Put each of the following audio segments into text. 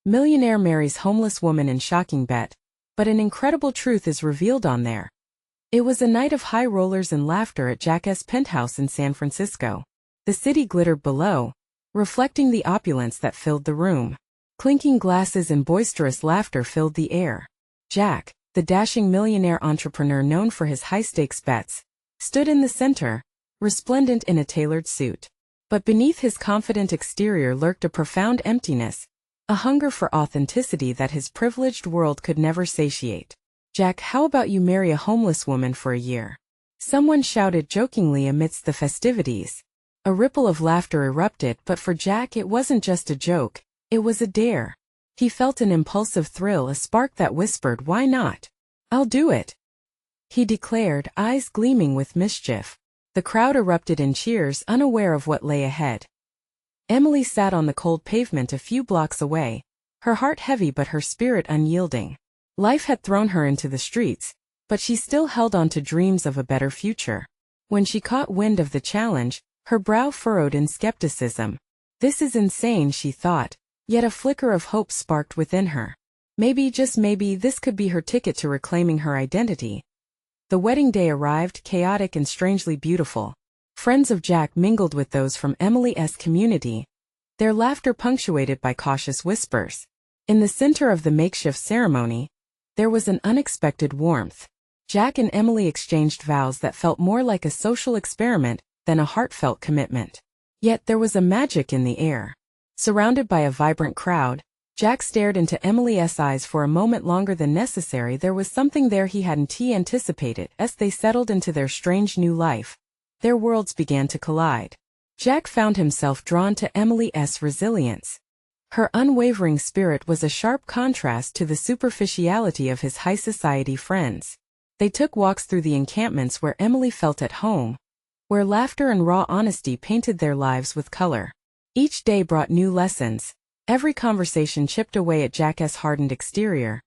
Millionaire marries homeless woman in shocking bet, but an incredible truth is revealed on there. It was a night of high rollers and laughter at Jack's penthouse in San Francisco. The city glittered below, reflecting the opulence that filled the room. Clinking glasses and boisterous laughter filled the air. Jack, the dashing millionaire entrepreneur known for his high-stakes bets, stood in the center, resplendent in a tailored suit. But beneath his confident exterior lurked a profound emptiness, a hunger for authenticity that his privileged world could never satiate. "Jack, how about you marry a homeless woman for a year?" someone shouted jokingly amidst the festivities. A ripple of laughter erupted, but for Jack it wasn't just a joke, it was a dare. He felt an impulsive thrill, a spark that whispered, "Why not? I'll do it," he declared, eyes gleaming with mischief. The crowd erupted in cheers, unaware of what lay ahead. Emily sat on the cold pavement a few blocks away, her heart heavy but her spirit unyielding. Life had thrown her into the streets, but she still held on to dreams of a better future. When she caught wind of the challenge, her brow furrowed in skepticism. "This is insane," she thought, yet a flicker of hope sparked within her. Maybe, just maybe, this could be her ticket to reclaiming her identity. The wedding day arrived, chaotic and strangely beautiful. Friends of Jack mingled with those from Emily's community, their laughter punctuated by cautious whispers. In the center of the makeshift ceremony, there was an unexpected warmth. Jack and Emily exchanged vows that felt more like a social experiment than a heartfelt commitment. Yet there was a magic in the air. Surrounded by a vibrant crowd, Jack stared into Emily's eyes for a moment longer than necessary. There was something there he hadn't anticipated. As they settled into their strange new life, their worlds began to collide. Jack found himself drawn to Emily's resilience. Her unwavering spirit was a sharp contrast to the superficiality of his high society friends. They took walks through the encampments where Emily felt at home, where laughter and raw honesty painted their lives with color. Each day brought new lessons. Every conversation chipped away at Jack's hardened exterior.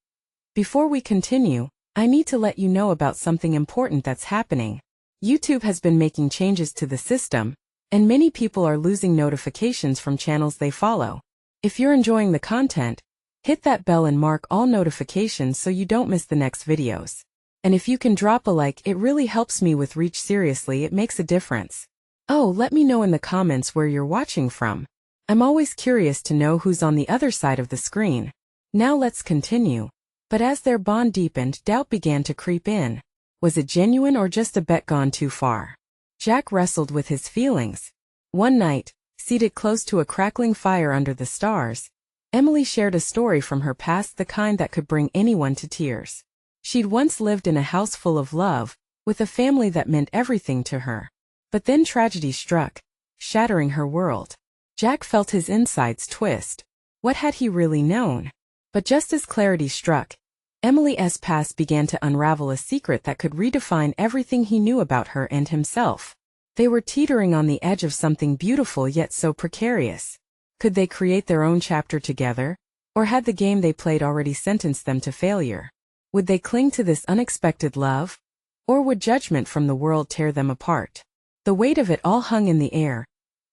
"Before we continue, I need to let you know about something important that's happening. YouTube has been making changes to the system, and many people are losing notifications from channels they follow. If you're enjoying the content, hit that bell and mark all notifications so you don't miss the next videos. And if you can drop a like, it really helps me with reach. Seriously, it makes a difference. Oh, let me know in the comments where you're watching from. I'm always curious to know who's on the other side of the screen." Now let's continue. But as their bond deepened, doubt began to creep in. Was it genuine or just a bet gone too far? Jack wrestled with his feelings. One night, seated close to a crackling fire under the stars, Emily shared a story from her past, the kind that could bring anyone to tears. She'd once lived in a house full of love, with a family that meant everything to her. But then tragedy struck, shattering her world. Jack felt his insides twist. What had he really known? But just as clarity struck, Emily's past began to unravel, a secret that could redefine everything he knew about her and himself. They were teetering on the edge of something beautiful yet so precarious. Could they create their own chapter together? Or had the game they played already sentenced them to failure? Would they cling to this unexpected love? Or would judgment from the world tear them apart? The weight of it all hung in the air,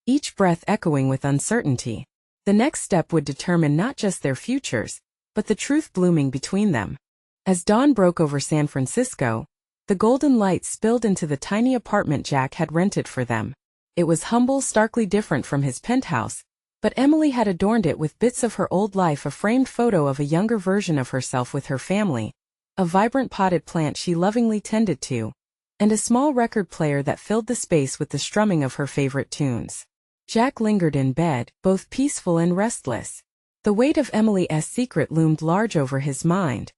each breath echoing with uncertainty. The next step would determine not just their futures, but the truth blooming between them. As dawn broke over San Francisco, the golden light spilled into the tiny apartment Jack had rented for them. It was humble, starkly different from his penthouse, but Emily had adorned it with bits of her old life, a framed photo of a younger version of herself with her family, a vibrant potted plant she lovingly tended to, and a small record player that filled the space with the strumming of her favorite tunes. Jack lingered in bed, both peaceful and restless. The weight of Emily's secret loomed large over his mind.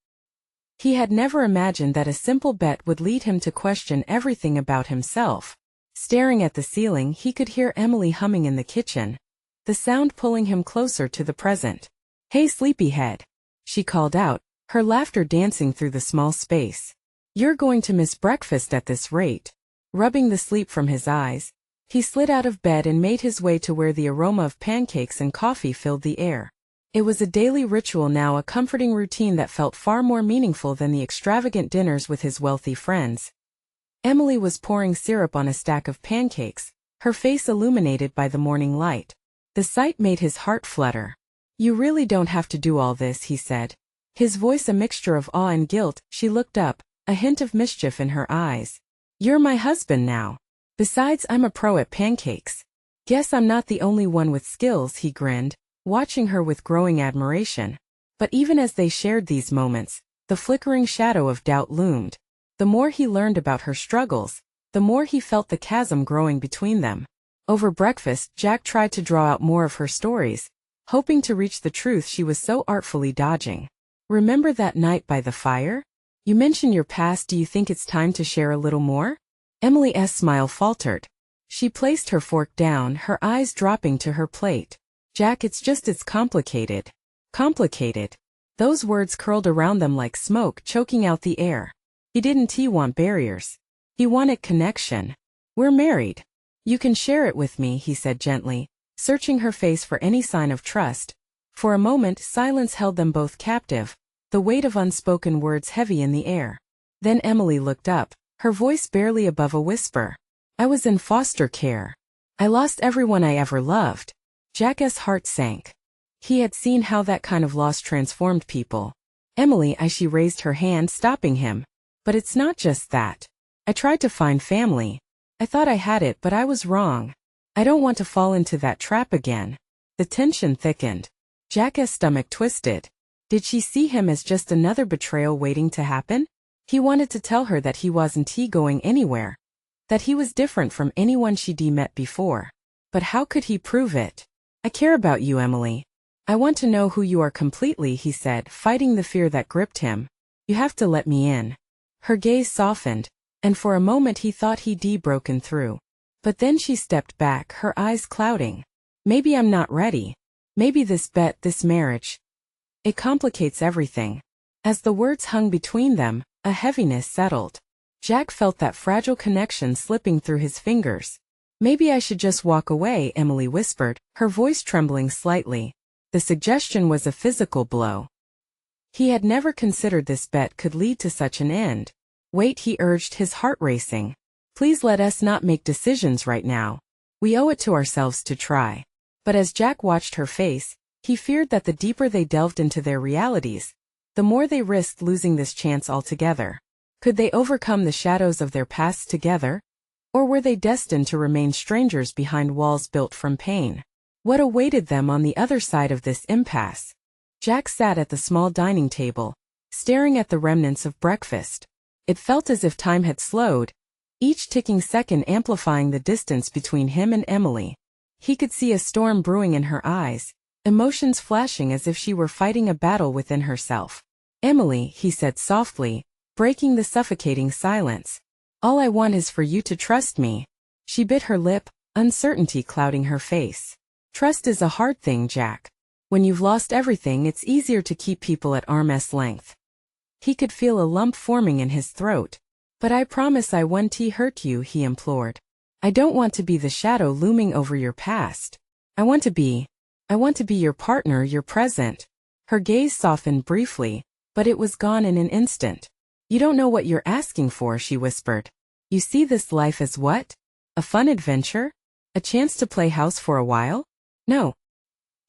He had never imagined that a simple bet would lead him to question everything about himself. Staring at the ceiling, he could hear Emily humming in the kitchen, the sound pulling him closer to the present. "Hey, sleepyhead," she called out, her laughter dancing through the small space. "You're going to miss breakfast at this rate." Rubbing the sleep from his eyes, he slid out of bed and made his way to where the aroma of pancakes and coffee filled the air. It was a daily ritual now, a comforting routine that felt far more meaningful than the extravagant dinners with his wealthy friends. Emily was pouring syrup on a stack of pancakes, her face illuminated by the morning light. The sight made his heart flutter. You really don't have to do all this, he said. His voice a mixture of awe and guilt. She looked up, a hint of mischief in her eyes. You're my husband now. Besides, I'm a pro at pancakes. Guess I'm not the only one with skills, he grinned, watching her with growing admiration. But even as they shared these moments, the flickering shadow of doubt loomed. The more he learned about her struggles, the more he felt the chasm growing between them. Over breakfast, Jack tried to draw out more of her stories, hoping to reach the truth she was so artfully dodging. Remember that night by the fire? You mentioned your past. Do you think it's time to share a little more? Emily's smile faltered. She placed her fork down, her eyes dropping to her plate. Jack, it's complicated. Complicated. Those words curled around them like smoke, choking out the air. He didn't want barriers. He wanted connection. We're married. You can share it with me, he said gently, searching her face for any sign of trust. For a moment, silence held them both captive, the weight of unspoken words heavy in the air. Then Emily looked up, her voice barely above a whisper. I was in foster care. I lost everyone I ever loved. Jack's heart sank. He had seen how that kind of loss transformed people. Emily, she raised her hand, stopping him. But it's not just that. I tried to find family. I thought I had it, but I was wrong. I don't want to fall into that trap again. The tension thickened. Jack's stomach twisted. Did she see him as just another betrayal waiting to happen? He wanted to tell her that he wasn't going anywhere. That he was different from anyone she'd met before. But how could he prove it? I care about you, Emily. I want to know who you are completely, he said, fighting the fear that gripped him. You have to let me in. Her gaze softened, and for a moment he thought he'd broken through. But then she stepped back, her eyes clouding. Maybe I'm not ready. Maybe this bet, this marriage. It complicates everything. As the words hung between them, a heaviness settled. Jack felt that fragile connection slipping through his fingers. Maybe I should just walk away, Emily whispered, her voice trembling slightly. The suggestion was a physical blow. He had never considered this bet could lead to such an end. Wait, he urged, his heart racing. Please let us not make decisions right now. We owe it to ourselves to try. But as Jack watched her face, he feared that the deeper they delved into their realities, the more they risked losing this chance altogether. Could they overcome the shadows of their pasts together? Or were they destined to remain strangers behind walls built from pain? What awaited them on the other side of this impasse? Jack sat at the small dining table, staring at the remnants of breakfast. It felt as if time had slowed, each ticking second amplifying the distance between him and Emily. He could see a storm brewing in her eyes, emotions flashing as if she were fighting a battle within herself. Emily, he said softly, breaking the suffocating silence. All I want is for you to trust me. She bit her lip, uncertainty clouding her face. Trust is a hard thing, Jack. When you've lost everything, it's easier to keep people at arm's length. He could feel a lump forming in his throat. But I promise I won't hurt you, he implored. I don't want to be the shadow looming over your past. I want to be your partner, your present. Her gaze softened briefly, but it was gone in an instant. You don't know what you're asking for, she whispered. You see this life as what? A fun adventure? A chance to play house for a while? No.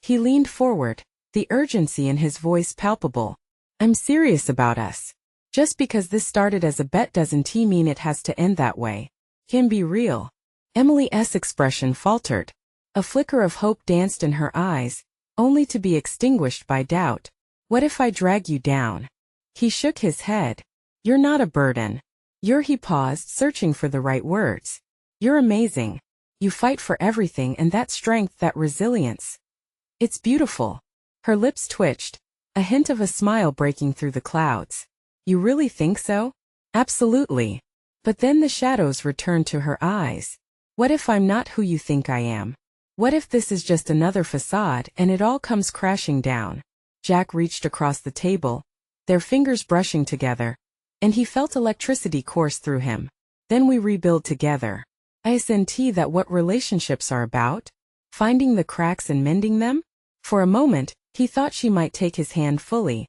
He leaned forward, the urgency in his voice palpable. I'm serious about us. Just because this started as a bet doesn't mean it has to end that way. Can be real. Emily's expression faltered. A flicker of hope danced in her eyes, only to be extinguished by doubt. What if I drag you down? He shook his head. You're not a burden. He paused, searching for the right words. You're amazing. You fight for everything, and that strength, that resilience. It's beautiful. Her lips twitched, a hint of a smile breaking through the clouds. You really think so? Absolutely. But then the shadows returned to her eyes. What if I'm not who you think I am? What if this is just another facade and it all comes crashing down? Jack reached across the table, their fingers brushing together, and he felt electricity course through him. Then we rebuild together. Isn't that what relationships are about? Finding the cracks and mending them? For a moment, he thought she might take his hand fully.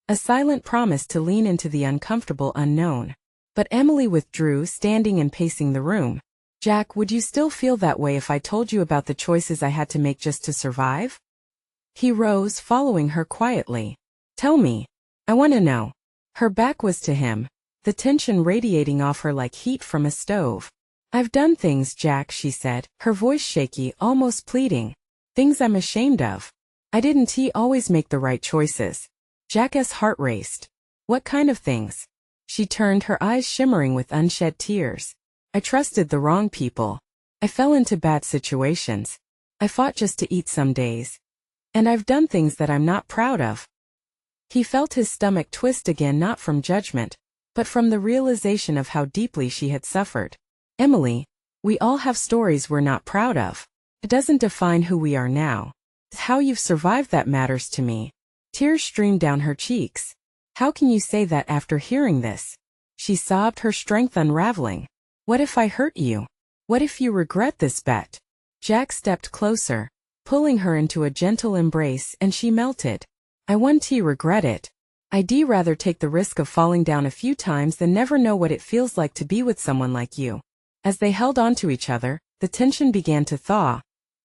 A silent promise to lean into the uncomfortable unknown. But Emily withdrew, standing and pacing the room. Jack, would you still feel that way if I told you about the choices I had to make just to survive? He rose, following her quietly. Tell me. I want to know. Her back was to him, the tension radiating off her like heat from a stove. I've done things, Jack, she said, her voice shaky, almost pleading. Things I'm ashamed of. I didn't always make the right choices. Jack's heart raced. What kind of things? She turned, her eyes shimmering with unshed tears. I trusted the wrong people. I fell into bad situations. I fought just to eat some days. And I've done things that I'm not proud of. He felt his stomach twist again, not from judgment, but from the realization of how deeply she had suffered. Emily, we all have stories we're not proud of. It doesn't define who we are now. It's how you've survived that matters to me. Tears streamed down her cheeks. How can you say that after hearing this? She sobbed, her strength unraveling. What if I hurt you? What if you regret this bet? Jack stepped closer, pulling her into a gentle embrace, and she melted. I won't regret it. I'd rather take the risk of falling down a few times than never know what it feels like to be with someone like you. As they held on to each other, the tension began to thaw,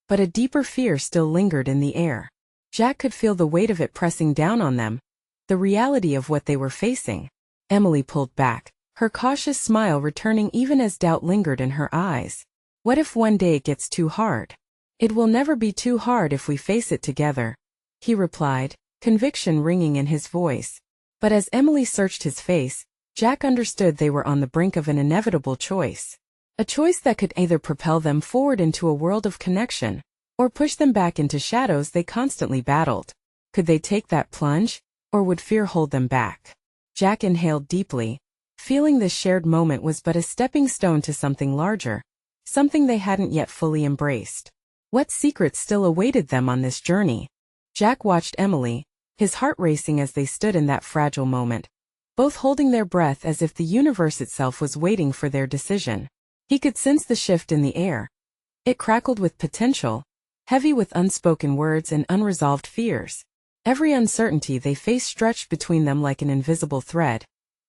but a deeper fear still lingered in the air. Jack could feel the weight of it pressing down on them, the reality of what they were facing. Emily pulled back, her cautious smile returning even as doubt lingered in her eyes. What if one day it gets too hard? It will never be too hard if we face it together, he replied, conviction ringing in his voice. But as Emily searched his face, Jack understood they were on the brink of an inevitable choice. A choice that could either propel them forward into a world of connection, or push them back into shadows they constantly battled. Could they take that plunge, or would fear hold them back? Jack inhaled deeply, feeling this shared moment was but a stepping stone to something larger, something they hadn't yet fully embraced. What secrets still awaited them on this journey? Jack watched Emily, his heart racing as they stood in that fragile moment, both holding their breath as if the universe itself was waiting for their decision. He could sense the shift in the air. It crackled with potential, heavy with unspoken words and unresolved fears. Every uncertainty they faced stretched between them like an invisible thread,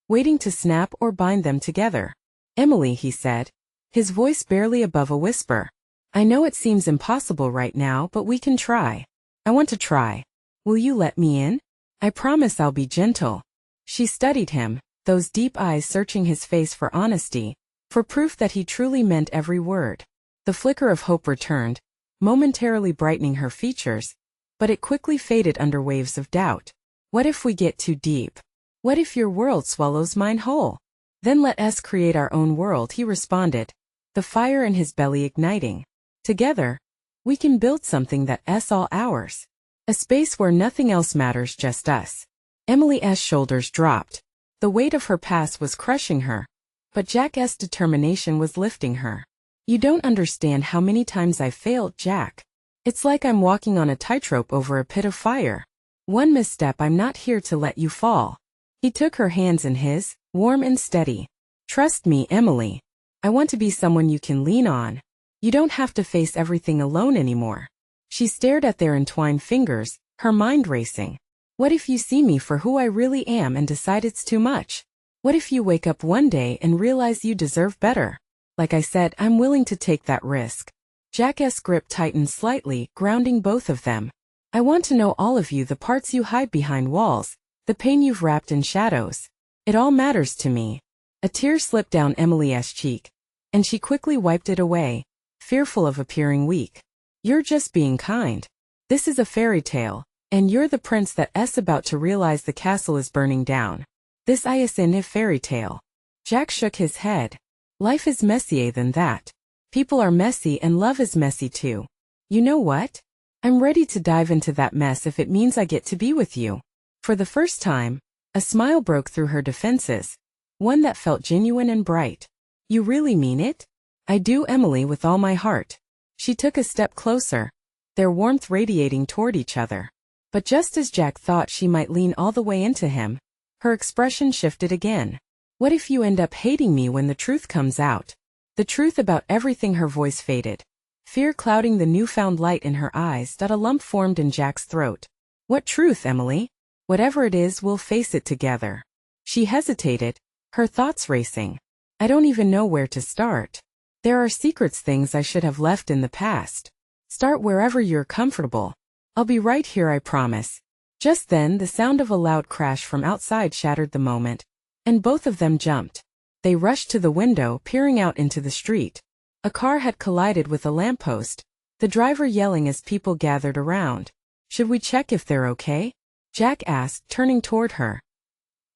waiting to snap or bind them together. Emily, he said, his voice barely above a whisper. I know it seems impossible right now, but we can try. I want to try. Will you let me in? I promise I'll be gentle. She studied him, those deep eyes searching his face for honesty, for proof that he truly meant every word. The flicker of hope returned, momentarily brightening her features, but it quickly faded under waves of doubt. What if we get too deep? What if your world swallows mine whole? Then let us create our own world, he responded, the fire in his belly igniting. Together, we can build something that's all ours. A space where nothing else matters, just us. Emily's shoulders dropped. The weight of her past was crushing her, but Jack's determination was lifting her. You don't understand how many times I've failed, Jack. It's like I'm walking on a tightrope over a pit of fire. One misstep, I'm not here to let you fall. He took her hands in his, warm and steady. Trust me, Emily. I want to be someone you can lean on. You don't have to face everything alone anymore. She stared at their entwined fingers, her mind racing. What if you see me for who I really am and decide it's too much? What if you wake up one day and realize you deserve better? Like I said, I'm willing to take that risk. Jack's grip tightened slightly, grounding both of them. I want to know all of you, the parts you hide behind walls, the pain you've wrapped in shadows. It all matters to me. A tear slipped down Emily's cheek, and she quickly wiped it away, fearful of appearing weak. You're just being kind. This is a fairy tale, and you're the prince that's about to realize the castle is burning down. This isn't a fairy tale. Jack shook his head. Life is messier than that. People are messy and love is messy too. You know what? I'm ready to dive into that mess if it means I get to be with you. For the first time, a smile broke through her defenses, one that felt genuine and bright. You really mean it? I do, Emily, with all my heart. She took a step closer, their warmth radiating toward each other. But just as Jack thought she might lean all the way into him, her expression shifted again. What if you end up hating me when the truth comes out? The truth about everything. Her voice faded, fear clouding the newfound light in her eyes. A lump formed in Jack's throat. What truth, Emily? Whatever it is, we'll face it together. She hesitated, her thoughts racing. I don't even know where to start. There are secrets, things I should have left in the past. Start wherever you're comfortable. I'll be right here, I promise. Just then, the sound of a loud crash from outside shattered the moment, and both of them jumped. They rushed to the window, peering out into the street. A car had collided with a lamppost, the driver yelling as people gathered around. Should we check if they're okay? Jack asked, turning toward her.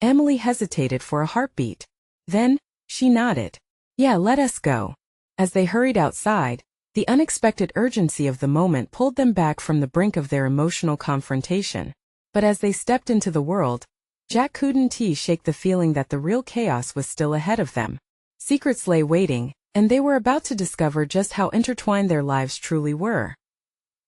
Emily hesitated for a heartbeat. Then, she nodded. Yeah, let us go. As they hurried outside, the unexpected urgency of the moment pulled them back from the brink of their emotional confrontation. But as they stepped into the world, Jack couldn't shake the feeling that the real chaos was still ahead of them. Secrets lay waiting, and they were about to discover just how intertwined their lives truly were.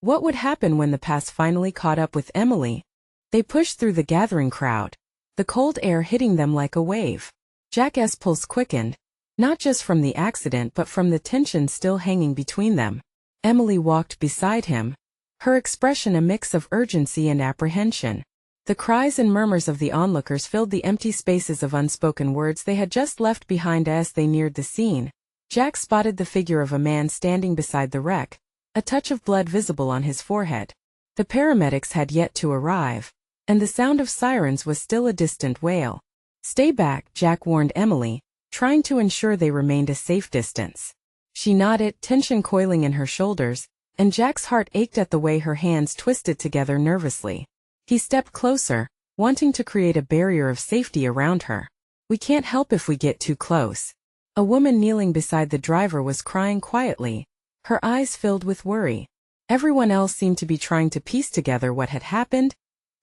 What would happen when the past finally caught up with Emily? They pushed through the gathering crowd, the cold air hitting them like a wave. Jack's pulse quickened, not just from the accident but from the tension still hanging between them. Emily walked beside him, her expression a mix of urgency and apprehension. The cries and murmurs of the onlookers filled the empty spaces of unspoken words they had just left behind. As they neared the scene, Jack spotted the figure of a man standing beside the wreck, a touch of blood visible on his forehead. The paramedics had yet to arrive, and the sound of sirens was still a distant wail. Stay back, Jack warned Emily, trying to ensure they remained a safe distance. She nodded, tension coiling in her shoulders, and Jack's heart ached at the way her hands twisted together nervously. He stepped closer, wanting to create a barrier of safety around her. We can't help if we get too close. A woman kneeling beside the driver was crying quietly, her eyes filled with worry. Everyone else seemed to be trying to piece together what had happened,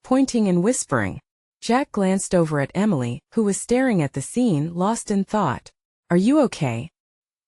pointing and whispering. Jack glanced over at Emily, who was staring at the scene, lost in thought. Are you okay?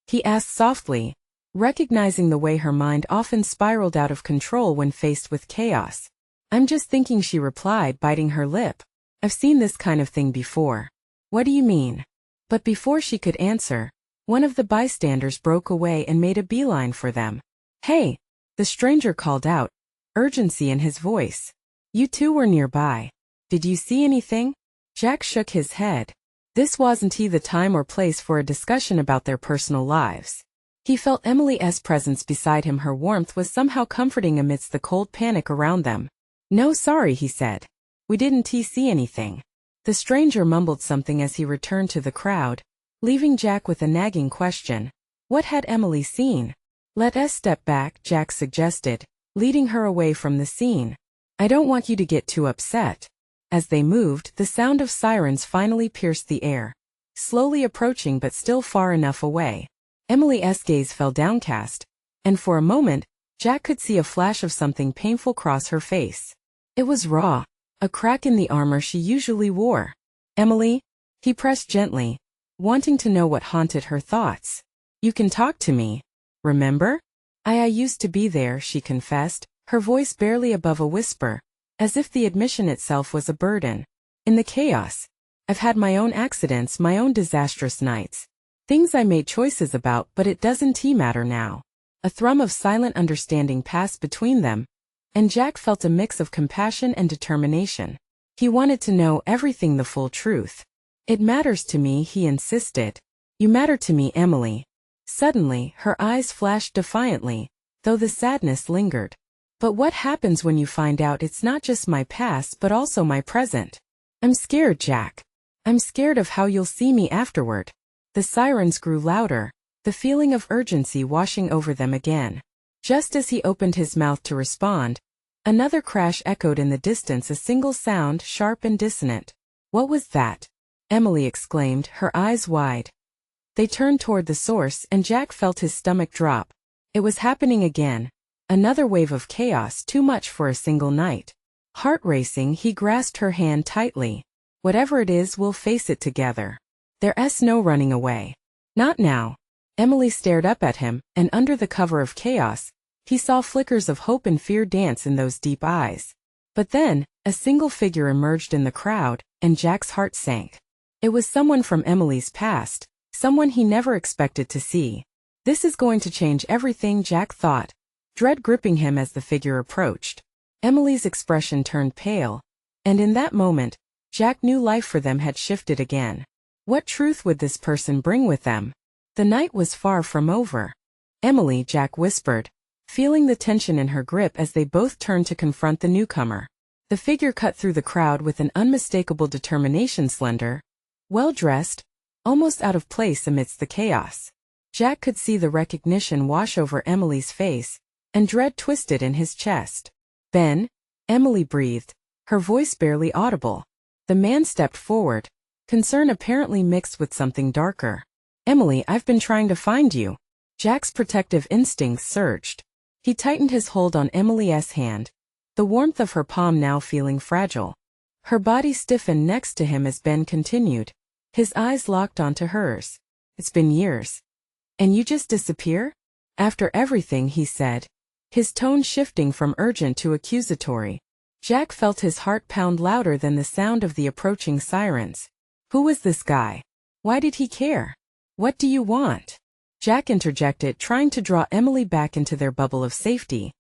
He asked softly, recognizing the way her mind often spiraled out of control when faced with chaos. I'm just thinking, she replied, biting her lip. I've seen this kind of thing before. What do you mean? But before she could answer, one of the bystanders broke away and made a beeline for them. Hey! The stranger called out, urgency in his voice. You two were nearby. Did you see anything? Jack shook his head. This wasn't the time or place for a discussion about their personal lives. He felt Emily's presence beside him. Her warmth was somehow comforting amidst the cold panic around them. No, sorry, he said. We didn't see anything. The stranger mumbled something as he returned to the crowd, leaving Jack with a nagging question. What had Emily seen? Let us step back, Jack suggested, leading her away from the scene. I don't want you to get too upset. As they moved, the sound of sirens finally pierced the air, slowly approaching but still far enough away. Emily's gaze fell downcast, and for a moment, Jack could see a flash of something painful cross her face. It was raw, a crack in the armor she usually wore. Emily? He pressed gently, wanting to know what haunted her thoughts. You can talk to me. Remember? I used to be there, she confessed, her voice barely above a whisper, as if the admission itself was a burden. In the chaos, I've had my own accidents, my own disastrous nights. Things I made choices about, but it doesn't matter now. A thrum of silent understanding passed between them, and Jack felt a mix of compassion and determination. He wanted to know everything, the full truth. It matters to me, he insisted. You matter to me, Emily. Suddenly, her eyes flashed defiantly, though the sadness lingered. But what happens when you find out it's not just my past but also my present? I'm scared, Jack. I'm scared of how you'll see me afterward. The sirens grew louder, the feeling of urgency washing over them again. Just as he opened his mouth to respond, another crash echoed in the distance, a single sound, sharp and dissonant. What was that? Emily exclaimed, her eyes wide. They turned toward the source, and Jack felt his stomach drop. It was happening again. Another wave of chaos, too much for a single night. Heart racing, he grasped her hand tightly. Whatever it is, we'll face it together. There's no running away. Not now. Emily stared up at him, and under the cover of chaos, he saw flickers of hope and fear dance in those deep eyes. But then, a single figure emerged in the crowd, and Jack's heart sank. It was someone from Emily's past, someone he never expected to see. This is going to change everything, Jack thought, dread gripping him as the figure approached. Emily's expression turned pale, and in that moment, Jack knew life for them had shifted again. What truth would this person bring with them? The night was far from over. Emily, Jack whispered, feeling the tension in her grip as they both turned to confront the newcomer. The figure cut through the crowd with an unmistakable determination, slender, well-dressed, almost out of place amidst the chaos. Jack could see the recognition wash over Emily's face, and dread twisted in his chest. "Ben?" Emily breathed, her voice barely audible. The man stepped forward, concern apparently mixed with something darker. "Emily, I've been trying to find you." Jack's protective instincts surged. He tightened his hold on Emily's hand, the warmth of her palm now feeling fragile. Her body stiffened next to him as Ben continued, his eyes locked onto hers. "It's been years. And you just disappear? After everything," he said, his tone shifting from urgent to accusatory. Jack felt his heart pound louder than the sound of the approaching sirens. Who was this guy? Why did he care? "What do you want?" Jack interjected, trying to draw Emily back into their bubble of safety.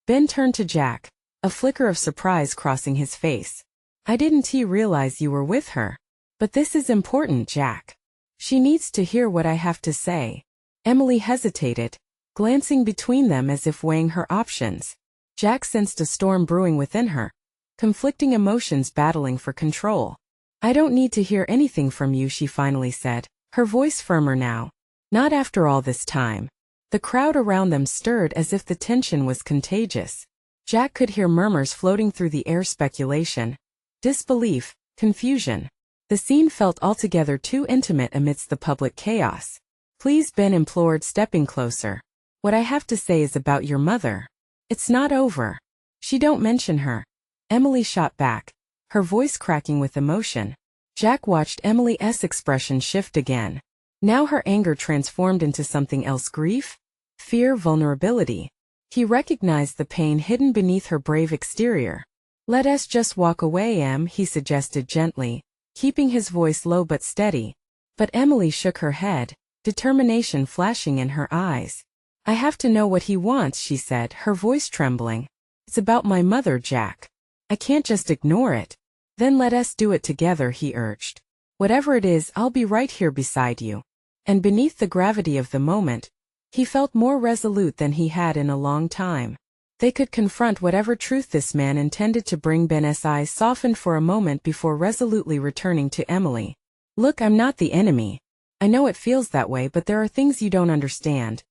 Ben turned to Jack, a flicker of surprise crossing his face. "I didn't realize you were with her. But this is important, Jack. She needs to hear what I have to say." Emily hesitated, glancing between them as if weighing her options. Jack sensed a storm brewing within her, conflicting emotions battling for control. "I don't need to hear anything from you," she finally said, her voice firmer now. "Not after all this time." The crowd around them stirred as if the tension was contagious. Jack could hear murmurs floating through the air, speculation, disbelief, confusion. The scene felt altogether too intimate amidst the public chaos. "Please," Ben implored, stepping closer. "What I have to say is about your mother. It's not over." "She don't mention her," Emily shot back, her voice cracking with emotion. Jack watched Emily's expression shift again. Now her anger transformed into something else: grief, fear, vulnerability. He recognized the pain hidden beneath her brave exterior. "Let us just walk away, Em," he suggested gently, keeping his voice low but steady. But Emily shook her head, determination flashing in her eyes. "I have to know what he wants," she said, her voice trembling. "It's about my mother, Jack. I can't just ignore it." "Then let us do it together," he urged. "Whatever it is, I'll be right here beside you." And beneath the gravity of the moment, he felt more resolute than he had in a long time. They could confront whatever truth this man intended to bring. Ben's eyes softened for a moment before resolutely returning to Emily. "Look, I'm not the enemy. I know it feels that way, but there are things you don't understand.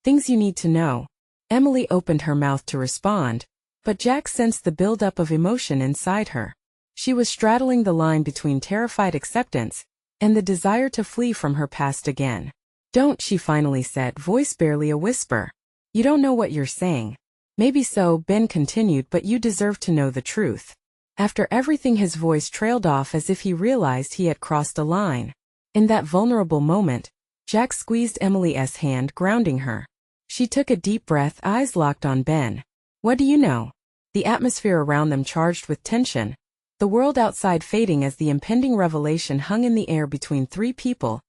Things you need to know." Emily opened her mouth to respond, but Jack sensed the buildup of emotion inside her. She was straddling the line between terrified acceptance and the desire to flee from her past again. "Don't," she finally said, voice barely a whisper. "You don't know what you're saying." "Maybe so," Ben continued, "but you deserve to know the truth." After everything, his voice trailed off as if he realized he had crossed a line. In that vulnerable moment, Jack squeezed Emily's hand, grounding her. She took a deep breath, eyes locked on Ben. "What do you know?" The atmosphere around them charged with tension, the world outside fading as the impending revelation hung in the air between three people,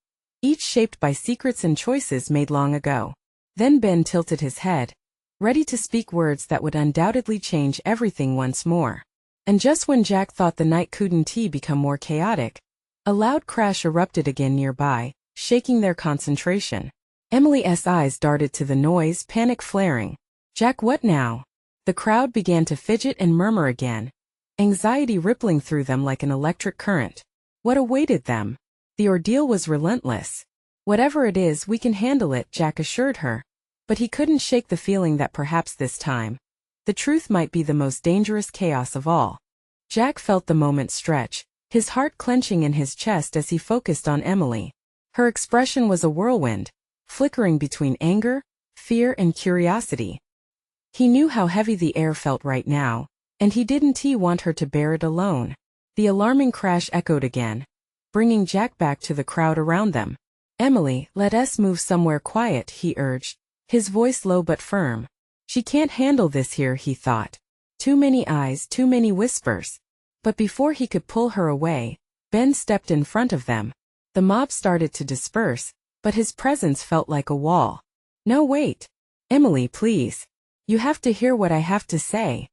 each shaped by secrets and choices made long ago. Then Ben tilted his head, ready to speak words that would undoubtedly change everything once more. And just when Jack thought the night couldn't become more chaotic, a loud crash erupted again nearby, shaking their concentration. Emily's eyes darted to the noise, panic flaring. "Jack, what now?" The crowd began to fidget and murmur again, anxiety rippling through them like an electric current. What awaited them? The ordeal was relentless. "Whatever it is, we can handle it," Jack assured her. But he couldn't shake the feeling that perhaps this time, the truth might be the most dangerous chaos of all. Jack felt the moment stretch, his heart clenching in his chest as he focused on Emily. Her expression was a whirlwind, flickering between anger, fear, and curiosity. He knew how heavy the air felt right now, and he didn't want her to bear it alone. The alarming crash echoed again, bringing Jack back to the crowd around them. "Emily, let us move somewhere quiet," he urged, his voice low but firm. "She can't handle this here," he thought. Too many eyes, too many whispers. But before he could pull her away, Ben stepped in front of them. The mob started to disperse, but his presence felt like a wall. "No, wait. Emily, please. You have to hear what I have to say,"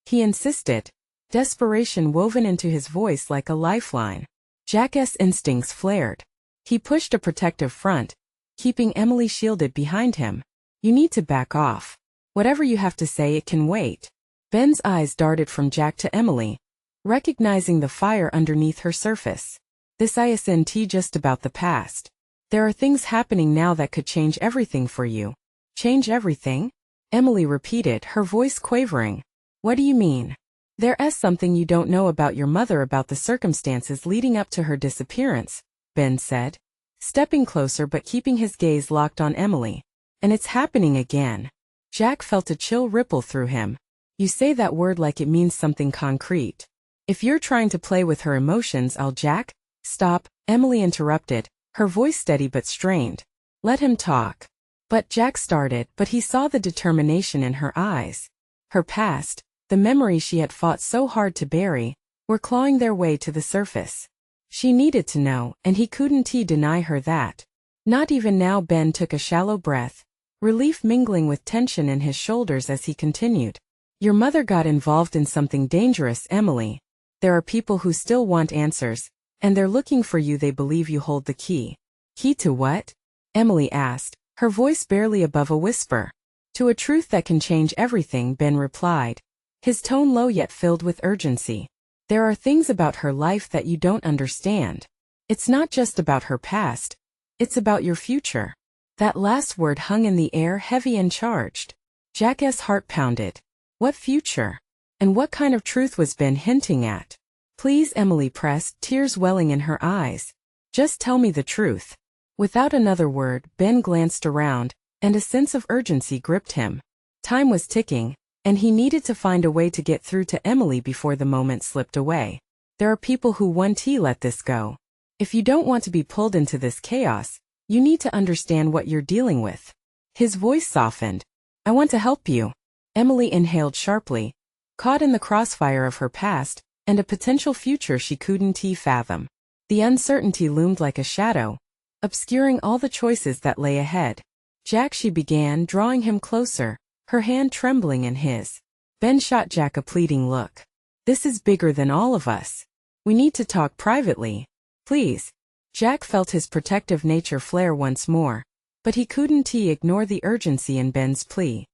he insisted, desperation woven into his voice like a lifeline. Jack's instincts flared. He pushed a protective front, keeping Emily shielded behind him. "You need to back off." Whatever you have to say, it can wait. Ben's eyes darted from Jack to Emily, recognizing the fire underneath her surface. This isn't just about the past. There are things happening now that could change everything for you. Change everything? Emily repeated, her voice quavering. What do you mean? There's something you don't know about your mother, about the circumstances leading up to her disappearance, Ben said, stepping closer but keeping his gaze locked on Emily. And it's happening again. Jack felt a chill ripple through him. You say that word like it means something concrete. If you're trying to play with her emotions, Jack. Stop, Emily interrupted, her voice steady but strained. Let him talk. But Jack started, but he saw the determination in her eyes. Her past, the memories she had fought so hard to bury, were clawing their way to the surface. She needed to know, and he couldn't deny her that. Not even now. Ben took a shallow breath, relief mingling with tension in his shoulders as he continued. Your mother got involved in something dangerous, Emily. There are people who still want answers, and they're looking for you. They believe you hold the key. Key to what? Emily asked, her voice barely above a whisper. To a truth that can change everything, Ben replied, his tone low yet filled with urgency. There are things about her life that you don't understand. It's not just about her past. It's about your future. That last word hung in the air, heavy and charged. Jack's heart pounded. What future? And what kind of truth was Ben hinting at? Please, Emily pressed, tears welling in her eyes. Just tell me the truth. Without another word, Ben glanced around, and a sense of urgency gripped him. Time was ticking, and he needed to find a way to get through to Emily before the moment slipped away. There are people who won't let this go. If you don't want to be pulled into this chaos, you need to understand what you're dealing with. His voice softened. I want to help you. Emily inhaled sharply, caught in the crossfire of her past, and a potential future she couldn't fathom. The uncertainty loomed like a shadow, obscuring all the choices that lay ahead. Jack, she began, drawing him closer, her hand trembling in his. Ben shot Jack a pleading look. This is bigger than all of us. We need to talk privately. Please. Jack felt his protective nature flare once more, but he couldn't ignore the urgency in Ben's plea.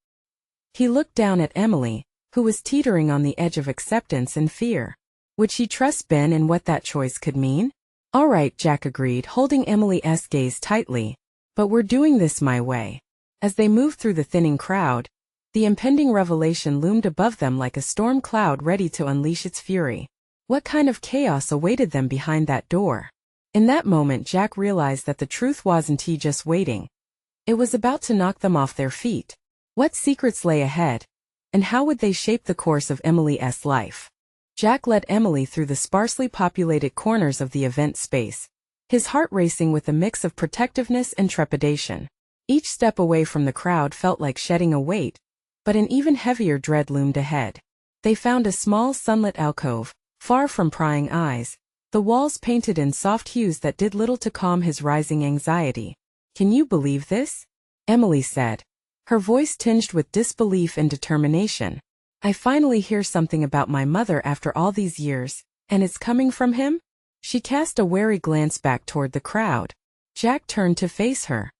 He looked down at Emily, who was teetering on the edge of acceptance and fear. Would she trust Ben and what that choice could mean? All right, Jack agreed, holding Emily's gaze tightly. But we're doing this my way. As they moved through the thinning crowd, the impending revelation loomed above them like a storm cloud ready to unleash its fury. What kind of chaos awaited them behind that door? In that moment, Jack realized that the truth wasn't just waiting. It was about to knock them off their feet. What secrets lay ahead? And how would they shape the course of Emily's life? Jack led Emily through the sparsely populated corners of the event space, his heart racing with a mix of protectiveness and trepidation. Each step away from the crowd felt like shedding a weight, but an even heavier dread loomed ahead. They found a small sunlit alcove, far from prying eyes, the walls painted in soft hues that did little to calm his rising anxiety. Can you believe this? Emily said, her voice tinged with disbelief and determination. I finally hear something about my mother after all these years, and it's coming from him? She cast a wary glance back toward the crowd. Jack turned to face her.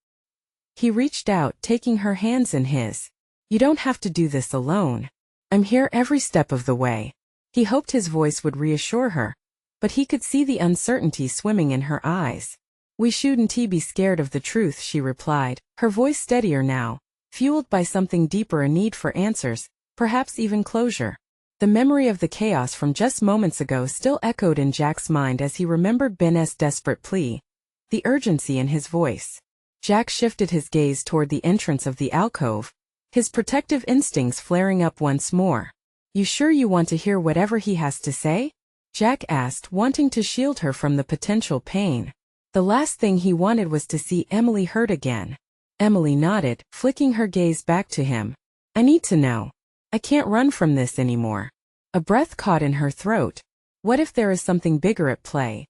He reached out, taking her hands in his. You don't have to do this alone. I'm here every step of the way. He hoped his voice would reassure her, but he could see the uncertainty swimming in her eyes. We shouldn't be scared of the truth, she replied, her voice steadier now, fueled by something deeper, a need for answers, perhaps even closure. The memory of the chaos from just moments ago still echoed in Jack's mind as he remembered Ben's desperate plea, the urgency in his voice. Jack shifted his gaze toward the entrance of the alcove, his protective instincts flaring up once more. You sure you want to hear whatever he has to say? Jack asked, wanting to shield her from the potential pain. The last thing he wanted was to see Emily hurt again. Emily nodded, flicking her gaze back to him. I need to know. I can't run from this anymore. A breath caught in her throat. What if there is something bigger at play?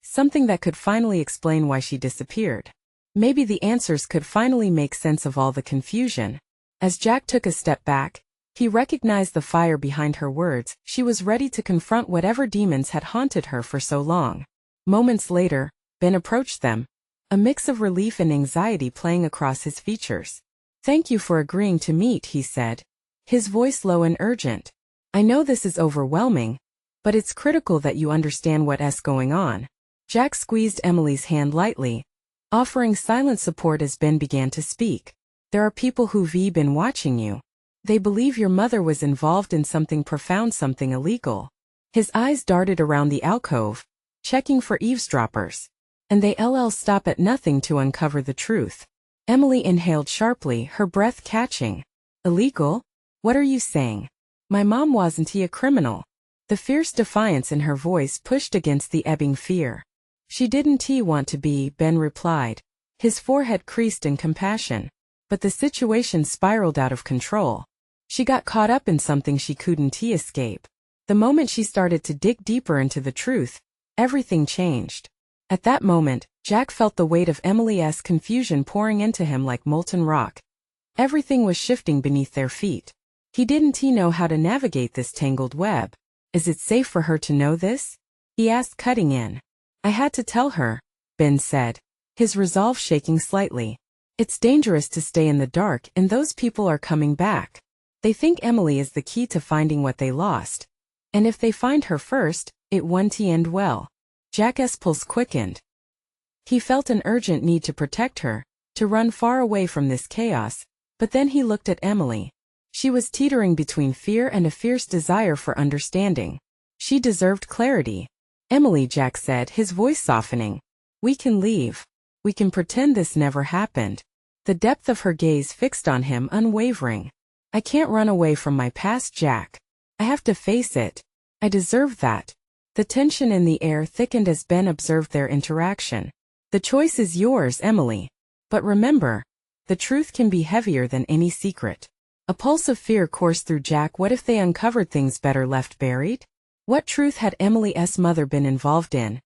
Something that could finally explain why she disappeared. Maybe the answers could finally make sense of all the confusion. As Jack took a step back, he recognized the fire behind her words. She was ready to confront whatever demons had haunted her for so long. Moments later, Ben approached them, a mix of relief and anxiety playing across his features. Thank you for agreeing to meet, he said, his voice low and urgent. I know this is overwhelming, but it's critical that you understand what's going on. Jack squeezed Emily's hand lightly, offering silent support as Ben began to speak. There are people who've been watching you. They believe your mother was involved in something profound, something illegal. His eyes darted around the alcove, checking for eavesdroppers. And they'll stop at nothing to uncover the truth. Emily inhaled sharply, her breath catching. Illegal? What are you saying? My mom wasn't a criminal. The fierce defiance in her voice pushed against the ebbing fear. She didn't want to be, Ben replied, his forehead creased in compassion. But the situation spiraled out of control. She got caught up in something she couldn't escape. The moment she started to dig deeper into the truth, everything changed. At that moment, Jack felt the weight of Emily's confusion pouring into him like molten rock. Everything was shifting beneath their feet. He didn't know how to navigate this tangled web. Is it safe for her to know this? He asked, cutting in. I had to tell her, Ben said, his resolve shaking slightly. It's dangerous to stay in the dark, and those people are coming back. They think Emily is the key to finding what they lost. And if they find her first, it won't end well. Jack's pulse quickened. He felt an urgent need to protect her, to run far away from this chaos, but then he looked at Emily. She was teetering between fear and a fierce desire for understanding. She deserved clarity. Emily, Jack said, his voice softening. We can leave. We can pretend this never happened. The depth of her gaze fixed on him, unwavering. I can't run away from my past, Jack. I have to face it. I deserve that. The tension in the air thickened as Ben observed their interaction. The choice is yours, Emily. But remember, the truth can be heavier than any secret. A pulse of fear coursed through Jack. What if they uncovered things better left buried? What truth had Emily's mother been involved in?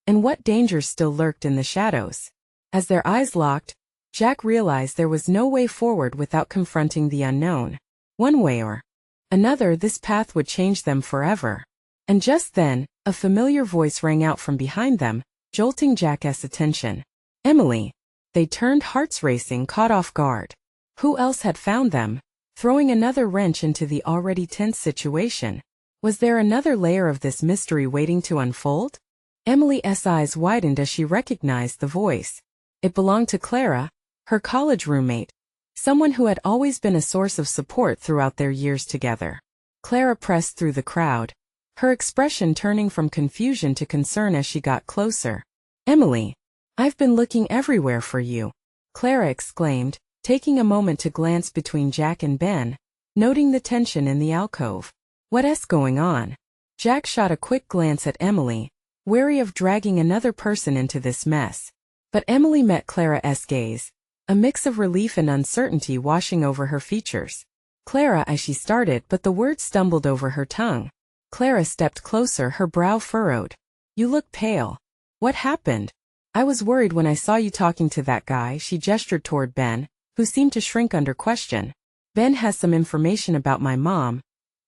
And what dangers still lurked in the shadows? As their eyes locked, Jack realized there was no way forward without confronting the unknown. One way or another, this path would change them forever. And just then, a familiar voice rang out from behind them, jolting Jack's attention. Emily. They turned, hearts racing, caught off guard. Who else had found them, throwing another wrench into the already tense situation? Was there another layer of this mystery waiting to unfold? Emily's eyes widened as she recognized the voice. It belonged to Clara, her college roommate, someone who had always been a source of support throughout their years together. Clara pressed through the crowd, her expression turning from confusion to concern as she got closer. Emily, I've been looking everywhere for you, Clara exclaimed, taking a moment to glance between Jack and Ben, noting the tension in the alcove. What's going on? Jack shot a quick glance at Emily, wary of dragging another person into this mess. But Emily met Clara's gaze, a mix of relief and uncertainty washing over her features. Clara, as she started, but the words stumbled over her tongue. Clara stepped closer, her brow furrowed. You look pale. What happened? I was worried when I saw you talking to that guy. She gestured toward Ben, who seemed to shrink under question. Ben has some information about my mom,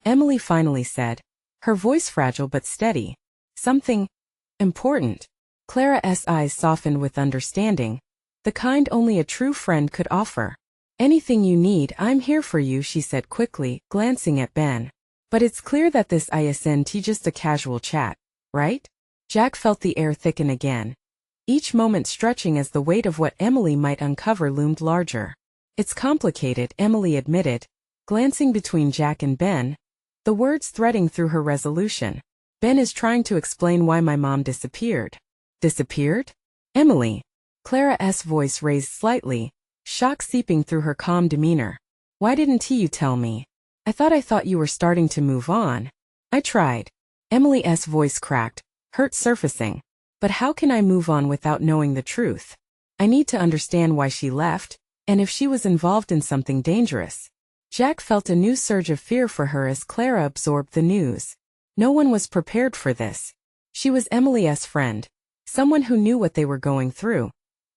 Emily finally said, her voice fragile but steady. Something important. Clara's eyes softened with understanding, the kind only a true friend could offer. Anything you need, I'm here for you, she said quickly, glancing at Ben. But it's clear that this isn't just a casual chat, right? Jack felt the air thicken again, each moment stretching as the weight of what Emily might uncover loomed larger. It's complicated, Emily admitted, glancing between Jack and Ben, the words threading through her resolution. Ben is trying to explain why my mom disappeared. Disappeared? Emily. Clara's voice raised slightly, shock seeping through her calm demeanor. Why didn't you tell me? I thought you were starting to move on. I tried. Emily's voice cracked, hurt surfacing. But how can I move on without knowing the truth? I need to understand why she left, and if she was involved in something dangerous. Jack felt a new surge of fear for her as Clara absorbed the news. No one was prepared for this. She was Emily's friend, someone who knew what they were going through.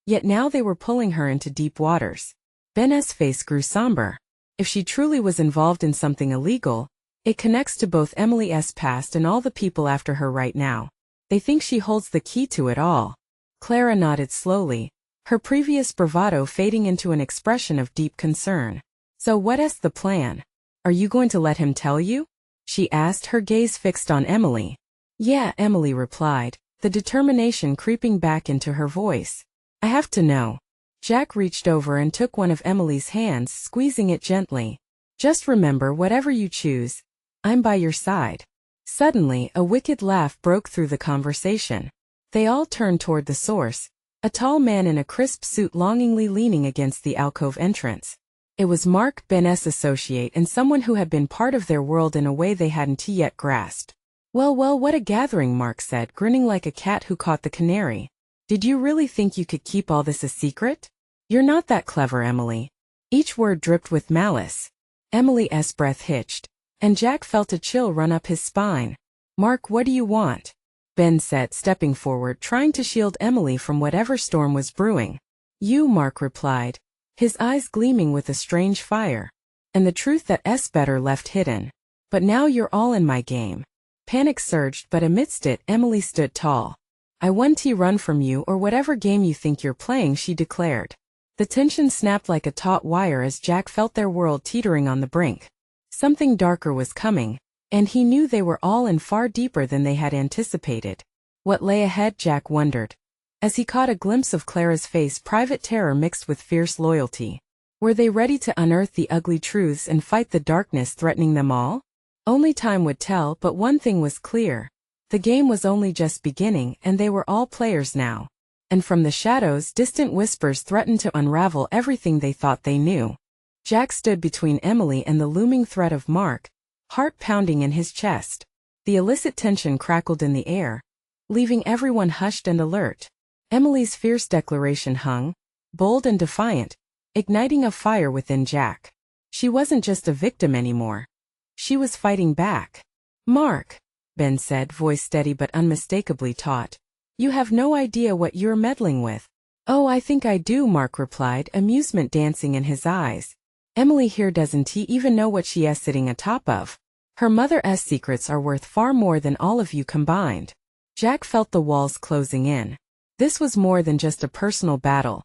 Yet now they were pulling her into deep waters. Ben's face grew somber. If she truly was involved in something illegal, it connects to both Emily's past and all the people after her right now. They think she holds the key to it all. Clara nodded slowly, her previous bravado fading into an expression of deep concern. So what's the plan? Are you going to let him tell you? She asked, her gaze fixed on Emily. Yeah, Emily replied, the determination creeping back into her voice. I have to know. Jack reached over and took one of Emily's hands, squeezing it gently. Just remember, whatever you choose, I'm by your side. Suddenly, a wicked laugh broke through the conversation. They all turned toward the source, a tall man in a crisp suit longingly leaning against the alcove entrance. It was Mark, Ben's associate and someone who had been part of their world in a way they hadn't yet grasped. Well, what a gathering, Mark said, grinning like a cat who caught the canary. Did you really think you could keep all this a secret? You're not that clever, Emily. Each word dripped with malice. Emily's breath hitched, and Jack felt a chill run up his spine. Mark, what do you want? Ben said, stepping forward, trying to shield Emily from whatever storm was brewing. You, Mark replied, his eyes gleaming with a strange fire. And the truth that's better left hidden. But now you're all in my game. Panic surged, but amidst it, Emily stood tall. I want to run from you or whatever game you think you're playing, she declared. The tension snapped like a taut wire as Jack felt their world teetering on the brink. Something darker was coming, and he knew they were all in far deeper than they had anticipated. What lay ahead, Jack wondered. As he caught a glimpse of Clara's face, private terror mixed with fierce loyalty. Were they ready to unearth the ugly truths and fight the darkness threatening them all? Only time would tell, but one thing was clear. The game was only just beginning, and they were all players now. And from the shadows, distant whispers threatened to unravel everything they thought they knew. Jack stood between Emily and the looming threat of Mark, heart pounding in his chest. The illicit tension crackled in the air, leaving everyone hushed and alert. Emily's fierce declaration hung, bold and defiant, igniting a fire within Jack. She wasn't just a victim anymore. She was fighting back. Mark, Ben said, voice steady but unmistakably taut. You have no idea what you're meddling with. Oh, I think I do, Mark replied, amusement dancing in his eyes. Emily here doesn't even know what she is sitting atop of. Her mother's secrets are worth far more than all of you combined. Jack felt the walls closing in. This was more than just a personal battle.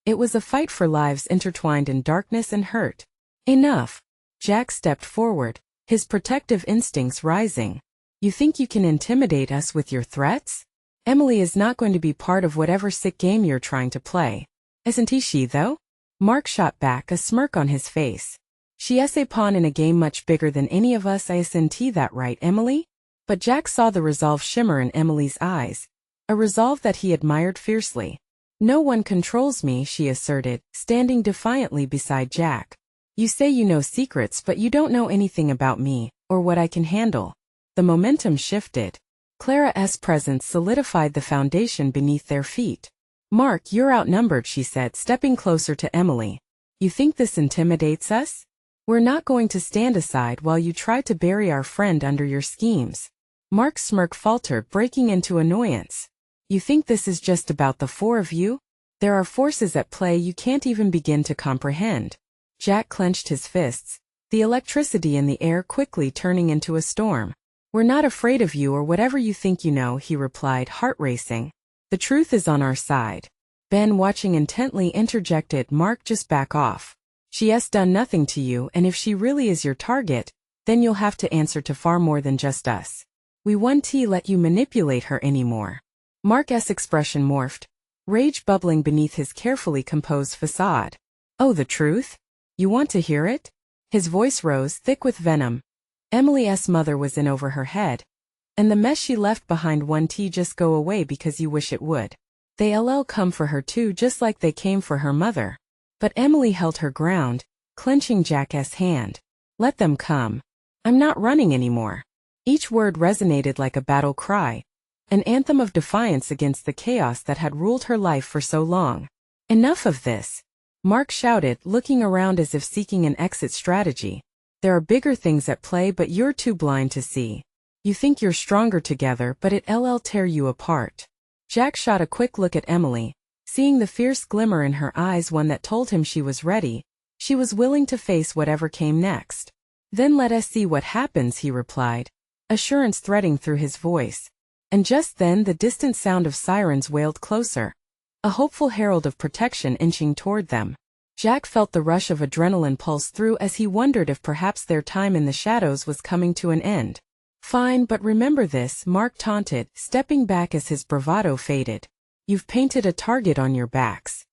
It was a fight for lives intertwined in darkness and hurt. Enough. Jack stepped forward, his protective instincts rising. You think you can intimidate us with your threats? Emily is not going to be part of whatever sick game you're trying to play. Isn't she, though? Mark shot back, a smirk on his face. She is a pawn in a game much bigger than any of us. Isn't that right, Emily? But Jack saw the resolve shimmer in Emily's eyes. A resolve that he admired fiercely. No one controls me, she asserted, standing defiantly beside Jack. You say you know secrets, but you don't know anything about me, or what I can handle. The momentum shifted. Clara's presence solidified the foundation beneath their feet. Mark, you're outnumbered, she said, stepping closer to Emily. You think this intimidates us? We're not going to stand aside while you try to bury our friend under your schemes. Mark's smirk faltered, breaking into annoyance. You think this is just about the four of you? There are forces at play you can't even begin to comprehend. Jack clenched his fists, the electricity in the air quickly turning into a storm. We're not afraid of you or whatever you think you know, he replied, heart racing. The truth is on our side. Ben, watching intently, interjected, Mark, just back off. She has done nothing to you, and if she really is your target, then you'll have to answer to far more than just us. We won't let you manipulate her anymore. Mark's expression morphed, rage bubbling beneath his carefully composed facade. Oh, the truth? You want to hear it? His voice rose, thick with venom. Emily's mother was in over her head. And the mess she left behind won't just go away because you wish it would. They'll come for her too, just like they came for her mother. But Emily held her ground, clenching Jack's hand. Let them come. I'm not running anymore. Each word resonated like a battle cry. An anthem of defiance against the chaos that had ruled her life for so long. Enough of this. Mark shouted, looking around as if seeking an exit strategy. There are bigger things at play, but you're too blind to see. You think you're stronger together, but it'll tear you apart. Jack shot a quick look at Emily, seeing the fierce glimmer in her eyes, one that told him she was ready. She was willing to face whatever came next. Then let us see what happens, he replied, assurance threading through his voice. And just then the distant sound of sirens wailed closer. a hopeful herald of protection inching toward them. Jack felt the rush of adrenaline pulse through as he wondered if perhaps their time in the shadows was coming to an end. "Fine, but remember this," Mark taunted, stepping back as his bravado faded. "You've painted a target on your backs."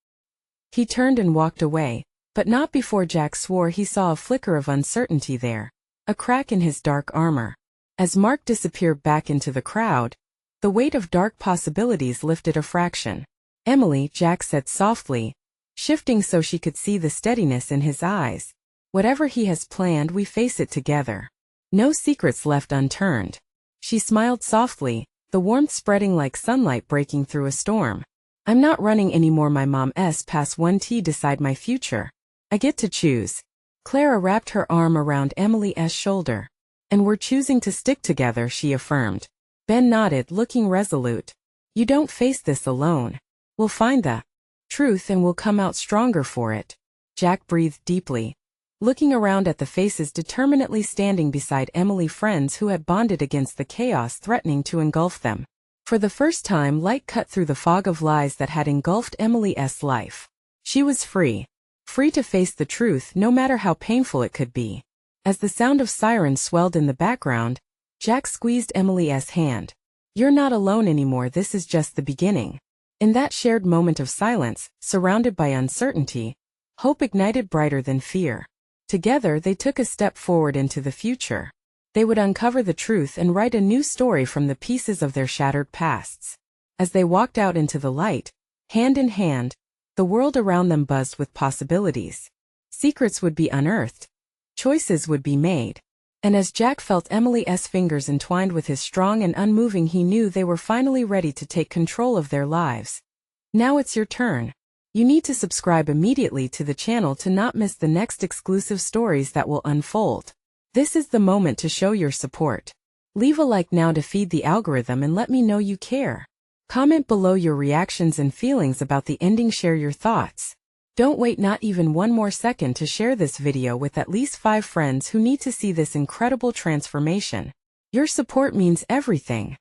He turned and walked away, but not before Jack swore he saw a flicker of uncertainty there, a crack in his dark armor. As Mark disappeared back into the crowd, the weight of dark possibilities lifted a fraction. "Emily," Jack said softly, shifting so she could see the steadiness in his eyes. "Whatever he has planned, we face it together. No secrets left unturned." She smiled softly, the warmth spreading like sunlight breaking through a storm. "I'm not running anymore. My mom's past 1T decide my future. I get to choose." Clara wrapped her arm around Emily's shoulder. "And we're choosing to stick together," she affirmed. Ben nodded, looking resolute. "You don't face this alone. We'll find the truth and we'll come out stronger for it." Jack breathed deeply, looking around at the faces determinedly standing beside Emily, friends who had bonded against the chaos threatening to engulf them. For the first time, light cut through the fog of lies that had engulfed Emily's life. She was free. Free to face the truth, no matter how painful it could be. As the sound of sirens swelled in the background, Jack squeezed Emily's hand. "You're not alone anymore. This is just the beginning." In that shared moment of silence, surrounded by uncertainty, hope ignited brighter than fear. Together they took a step forward into the future. They would uncover the truth and write a new story from the pieces of their shattered pasts. As they walked out into the light, hand in hand, the world around them buzzed with possibilities. Secrets would be unearthed. Choices would be made. And as Jack felt Emily's fingers entwined with his strong and unmoving, he knew they were finally ready to take control of their lives. Now it's your turn. You need to subscribe immediately to the channel to not miss the next exclusive stories that will unfold. This is the moment to show your support. Leave a like now to feed the algorithm and let me know you care. Comment below your reactions and feelings about the ending. Share your thoughts. Don't wait not even one more second to share this video with at least 5 friends who need to see this incredible transformation. Your support means everything.